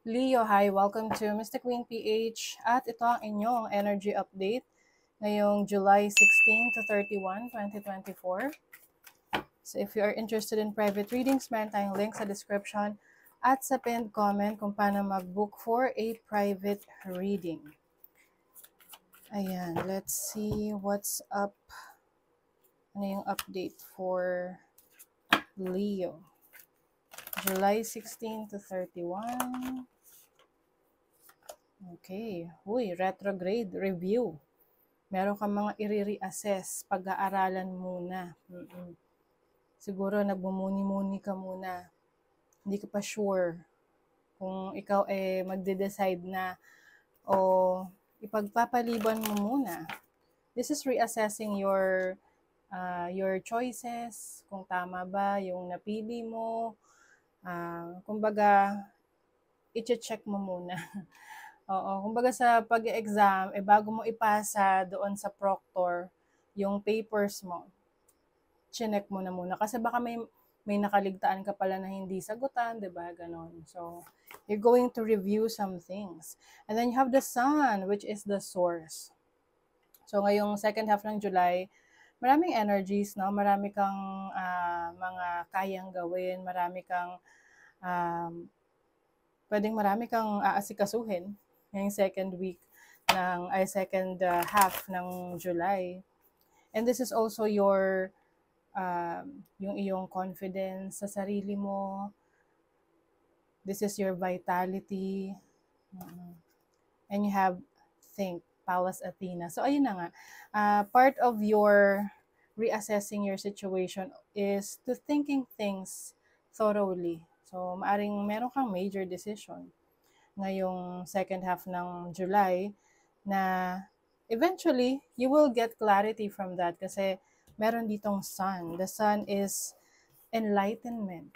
Leo, hi! Welcome to Mystic Queen PH at ito ang inyong energy update ngayong July 16 to 31, 2024. So if you are interested in private readings, meron tayong link sa description at sa pinned comment kung paano mag-book for a private reading. Ayan, let's see what's up. Ano yung update for Leo? July 16 to 31. Okay. Uy, retrograde review. Meron kang mga i-reassess, pag-aaralan muna. Siguro nagmumuni-muni ka muna. Hindi ka pa sure kung ikaw magde-decide na o ipagpapaliban mo muna. This is reassessing your choices, kung tama ba yung napili mo. Kumbaga, i-check mo muna. Oo, kumbaga sa pag-exam, bago mo ipasa doon sa proctor yung papers mo, chinek mo na muna. Kasi baka may nakaligtaan ka pala na hindi sagutan, di ba? Ganon. So, you're going to review some things. And then you have the sun, which is the source. So, ngayong second half ng July, maraming energies, no? Marami kang mga kayang gawin, marami kang marami kang aasikasuhin ngayong second half ng July. And this is also yung iyong confidence sa sarili mo. This is your vitality. And you have Pallas Athena. So ayun na nga. Part of your reassessing your situation is to thinking things thoroughly. So maaring meron kang major decision ngayong second half ng July na eventually you will get clarity from that kasi meron ditong sun. The sun is enlightenment.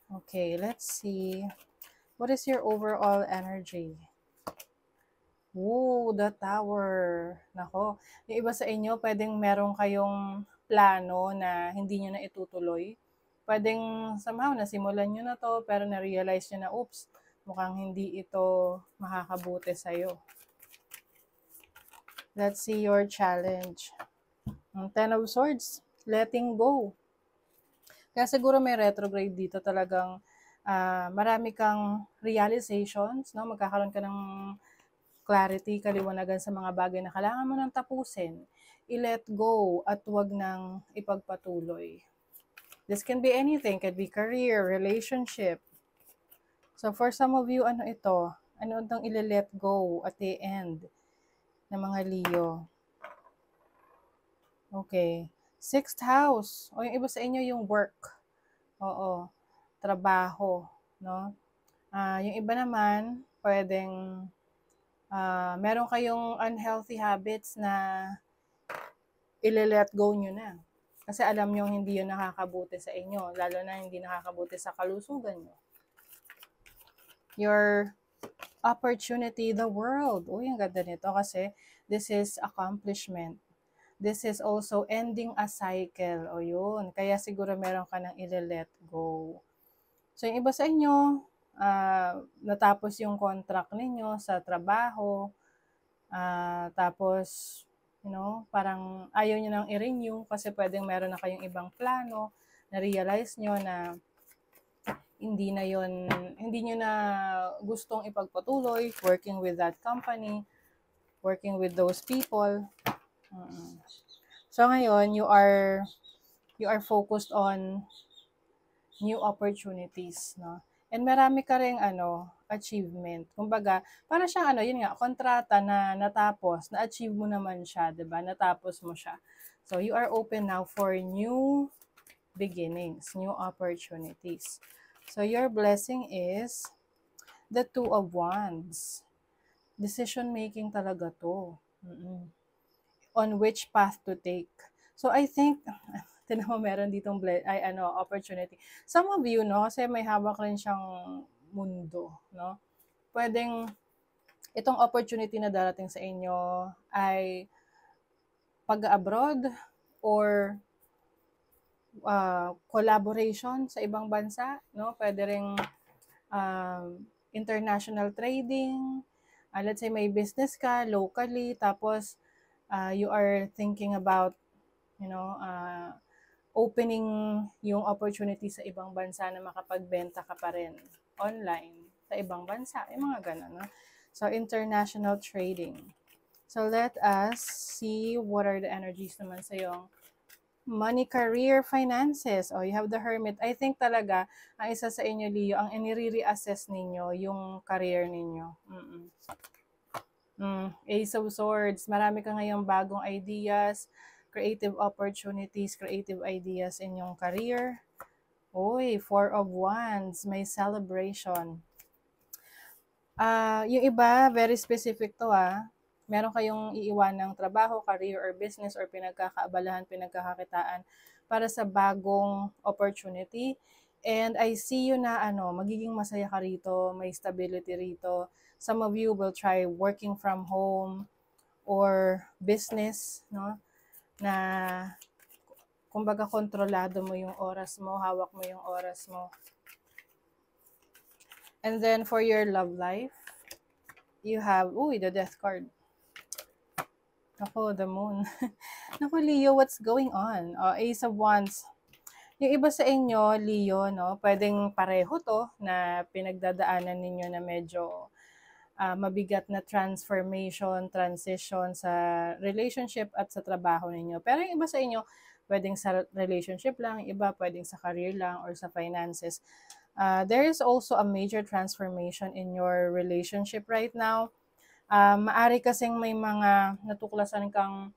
Okay, let's see. What is your overall energy? Ooh, the Tower. Nako, yung iba sa inyo, pwedeng meron kayong plano na hindi nyo na itutuloy. Pwedeng somehow nasimulan nyo na to, pero na-realize nyo na, oops, mukhang hindi ito makakabuti sa'yo. Let's see your challenge. Ten of Swords, letting go. Kaya siguro may retrograde dito, talagang marami kang realizations, no? Magkakaroon ka ng clarity, kaliwanagan sa mga bagay na kailangan mo nang tapusin. I-let go at wag nang ipagpatuloy. This can be anything. Could be career, relationship. So for some of you, ano ito? Ano itong i-let go at the end ng mga Leo? Okay. Sixth house. O yung iba sa inyo yung work. Oo. Trabaho. No? Yung iba naman, pwedeng meron kayong unhealthy habits na i-let go nyo na. Kasi alam nyo hindi yun nakakabuti sa inyo, lalo na hindi nakakabuti sa kalusugan nyo. Your opportunity, the world. Uy, ang ganda nito kasi this is accomplishment. This is also ending a cycle. O yun, kaya siguro meron ka nang i-let go. So yung iba sa inyo, natapos yung contract ninyo sa trabaho, tapos parang ayaw nyo nang i-renew kasi pwedeng meron na kayong ibang plano, na-realize nyo na hindi nyo na gustong ipagpatuloy working with that company, working with those people. So ngayon, you are focused on new opportunities, no? And marami ka ring achievement. Kumbaga, para siyang yun nga, kontrata na natapos, na-achieve mo naman siya, 'di ba? Natapos mo siya. So you are open now for new beginnings, new opportunities. So your blessing is the Two of Wands. Decision making talaga 'to. On which path to take. So I think tinan mo meron ditong opportunity. Some of you, no, kasi may hawak rin siyang mundo, no? Pwedeng itong opportunity na darating sa inyo ay pag-abroad or collaboration sa ibang bansa, no? Pwede ring international trading. Let's say may business ka locally, tapos you are thinking about, opening yung opportunity sa ibang bansa na makapagbenta ka pa rin online sa ibang bansa, yung mga ganun, no? So, international trading. So, let us see what are the energies naman sa yung money, career, finances. Oh, you have the Hermit. I think talaga, ang isa sa inyo, Leo, ang inire-reassess ninyo, yung career ninyo. Ace of Swords. Marami ka ngayong bagong ideas, creative opportunities, creative ideas in yung career. Uy, Four of Wands. May celebration. Yung iba, very specific to meron kayong iiwan ng trabaho, career, or business, or pinagkakaabalahan, pinagkakakitaan para sa bagong opportunity. And I see you na magiging masaya ka rito, may stability rito. Some of you will try working from home or business, no? Na kumbaga kontrolado mo yung oras mo, hawak mo yung oras mo. And then for your love life, you have, the Death card. Ako, the Moon. Naku, Leo, what's going on? Ace of Wands. Yung iba sa inyo, Leo, no, pwedeng pareho to na pinagdadaanan ninyo na medyo mabigat na transformation, transition sa relationship at sa trabaho ninyo. Pero yung iba sa inyo, pwedeng sa relationship lang, iba pwedeng sa career lang or sa finances. There is also a major transformation in your relationship right now. Maari kasing may mga natuklasan kang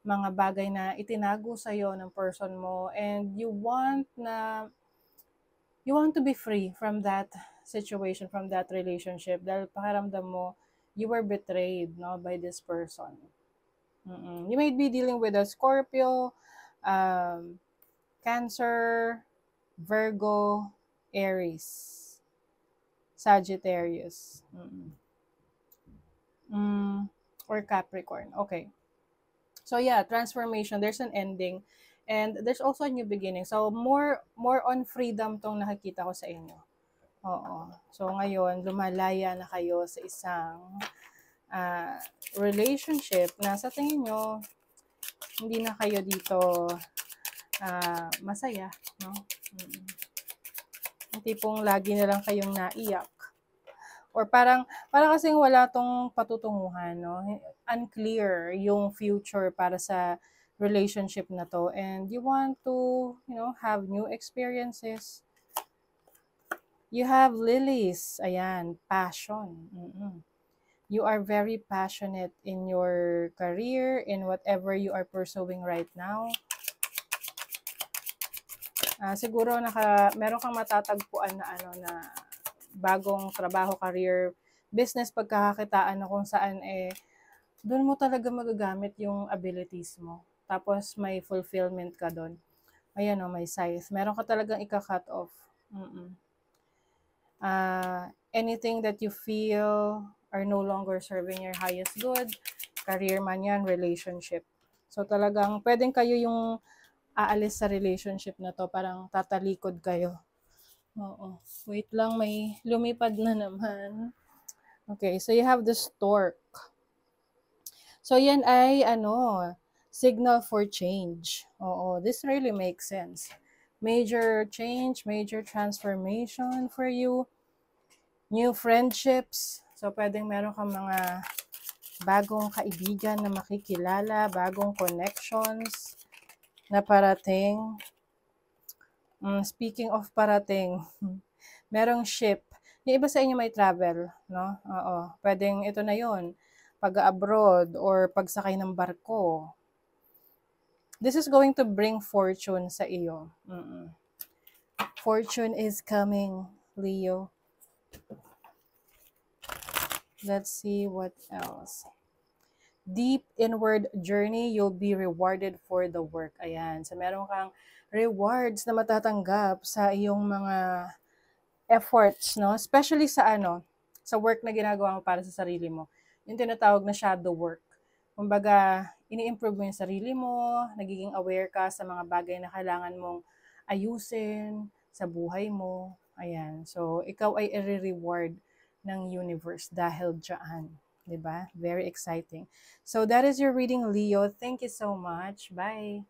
mga bagay na itinago sa'yo ng person mo, and you want to be free from that situation, from that relationship, dahil pakiramdam mo, you were betrayed, no, by this person. You may be dealing with a Scorpio, Cancer, Virgo, Aries, Sagittarius, or Capricorn. Okay. So yeah, transformation, there's an ending, and there's also a new beginning. So more on freedom tong nakikita ko sa inyo. Oo. So ngayon, lumalaya na kayo sa isang relationship na sa tingin nyo, hindi na kayo dito masaya, no? Yung tipong lagi na lang kayong naiyak. Or parang kasing wala tong patutunguhan, no? Unclear yung future para sa relationship na to, and you want to, have new experiences. You have Lilies. Ayan, passion. You are very passionate in your career, in whatever you are pursuing right now. Siguro meron kang matatagpuan na na bagong trabaho, career, business, pagkakakitaan na kung saan doon mo talaga magagamit yung abilities mo. Tapos may fulfillment ka doon. Ayan may Scythe. Meron ka talagang ika-cut off. Anything that you feel are no longer serving your highest good, career man yan, relationship. So talagang pwedeng kayo yung aalis sa relationship na to, parang tatalikod kayo. Oo. Wait lang, may lumipad na naman. Okay, so you have the Stork. So yan ay signal for change. Oo, this really makes sense. Major change, major transformation for you. New friendships. So pwedeng meron kang mga bagong kaibigan na makikilala, bagong connections na parating. Speaking of parating, merong ship. Yung iba sa inyo may travel, no? Oo. Pwedeng ito na yon, pag-abroad or pagsakay ng barko. This is going to bring fortune sa iyo. Fortune is coming, Leo. Let's see what else. Deep inward journey, you'll be rewarded for the work. Ayan. So meron kang rewards na matatanggap sa iyong mga efforts, no? Especially sa sa work na ginagawa mo para sa sarili mo. Yung tinatawag na shadow work. Kumbaga, ini-improve mo yung sarili mo, nagiging aware ka sa mga bagay na kailangan mong ayusin sa buhay mo. Ayan. So, ikaw ay i-reward ng universe dahil dyan. 'Di ba? Very exciting. So, that is your reading, Leo. Thank you so much. Bye!